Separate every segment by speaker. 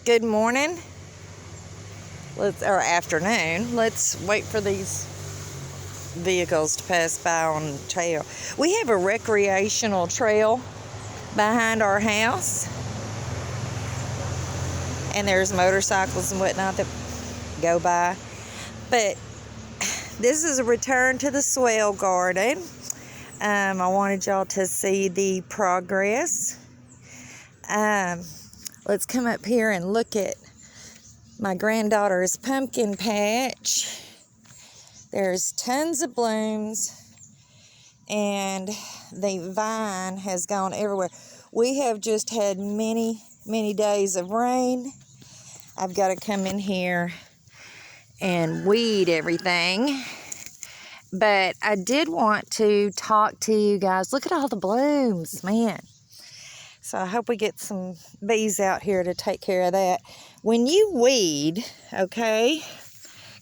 Speaker 1: Good morning. Or afternoon. Let's wait for these vehicles to pass by on the trail. We have a recreational trail behind our house, and there's motorcycles and whatnot that go by. But this is a return to the Swale garden. I wanted y'all to see the progress. Let's come up here and look at my granddaughter's pumpkin patch. There's tons of blooms, and the vine has gone everywhere. We have just had many days of rain. I've got to come in here and weed everything. But I did want to talk to you guys. Look at all the blooms, man. So I hope we get some bees out here to take care of that. When you weed, okay,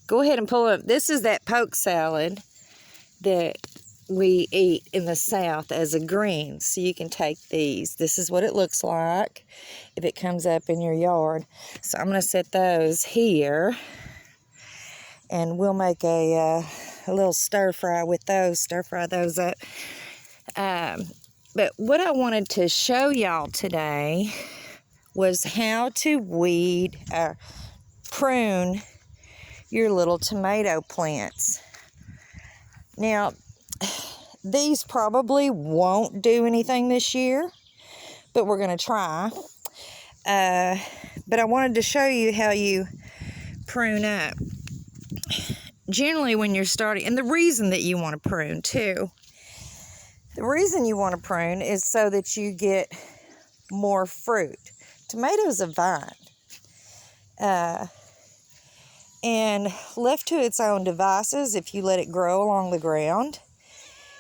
Speaker 1: go ahead and pull up. This is that poke salad that we eat in the South as a green. So you can take these. This is what it looks like if it comes up in your yard. So I'm going to set those here. And we'll make a little stir fry with those. Stir fry those up. But what I wanted to show y'all today was how to weed or prune your little tomato plants. Now, these probably won't do anything this year, but we're going to try. But I wanted to show you how you prune up. Generally, when you're starting, and the reason that you want to prune too, the reason you want to prune is so that you get more fruit. Tomatoes are vine. And left to its own devices, if you let it grow along the ground,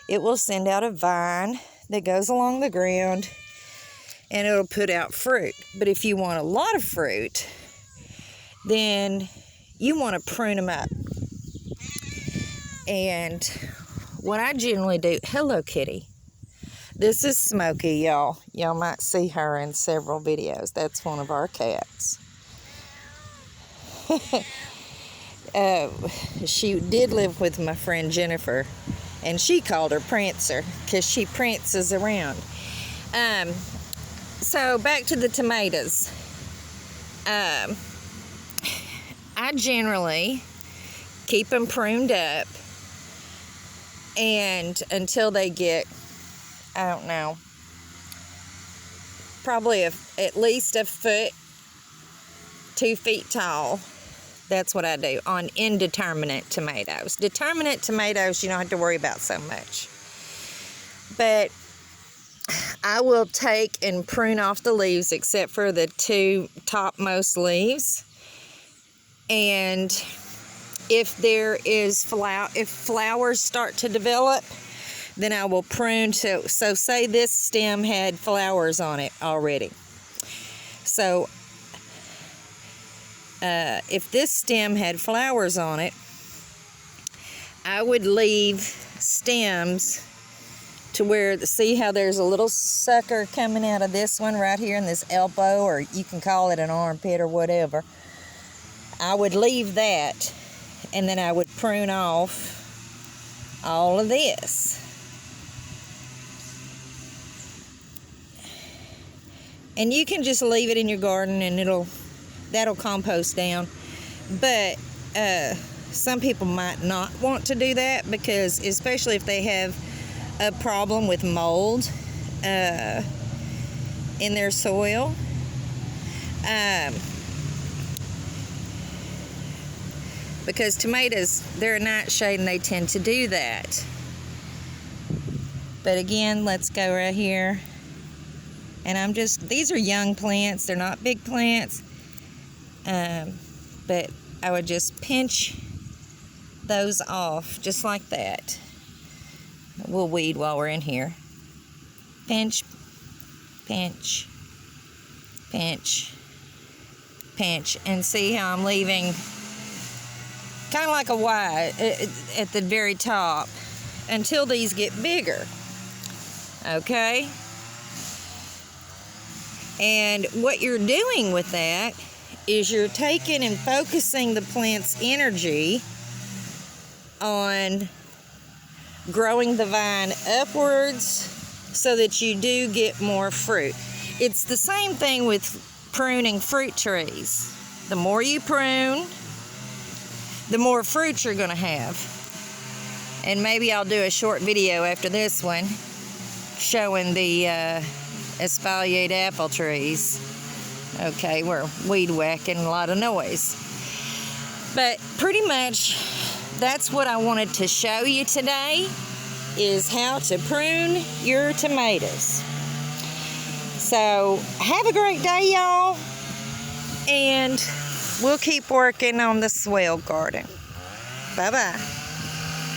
Speaker 1: it will send out a vine that goes along the ground, and it'll put out fruit. But if you want a lot of fruit, then you want to prune them up. And what I generally do, hello kitty. This is Smokey, y'all. Y'all might see her in several videos. That's one of our cats. She did live with my friend Jennifer, and she called her Prancer because she prances around. So back to the tomatoes. I generally keep them pruned up, and until they get, I don't know, probably at least a foot, 2 feet tall. That's what I do on indeterminate tomatoes. Determinate tomatoes, you don't have to worry about so much. But I will take and prune off the leaves except for the 2 topmost leaves. And if there is if flowers start to develop, then I will prune. So say this stem had flowers on it already. So if this stem had flowers on it, I would leave stems to where, see how there's a little sucker coming out of this one right here in this elbow, or you can call it an armpit or whatever. I would leave that, and then I would prune off all of this. And you can just leave it in your garden, and that'll compost down. But some people might not want to do that, because especially if they have a problem with mold in their soil. Because tomatoes, they're a nightshade, and they tend to do that. But again, let's go right here. And these are young plants. They're not big plants. But I would just pinch those off just like that. We'll weed while we're in here. Pinch, pinch, pinch, pinch. And see how I'm leaving kind of like a Y at the very top until these get bigger. Okay? And what you're doing with that is you're taking and focusing the plant's energy on growing the vine upwards so that you do get more fruit. It's the same thing with pruning fruit trees. The more you prune, the more fruit you're going to have. And maybe I'll do a short video after this one showing the espalier apple trees. Okay, we're weed whacking, a lot of noise. But pretty much that's what I wanted to show you today, is how to prune your tomatoes. So have a great day, y'all, and we'll keep working on the swale garden. Bye-bye.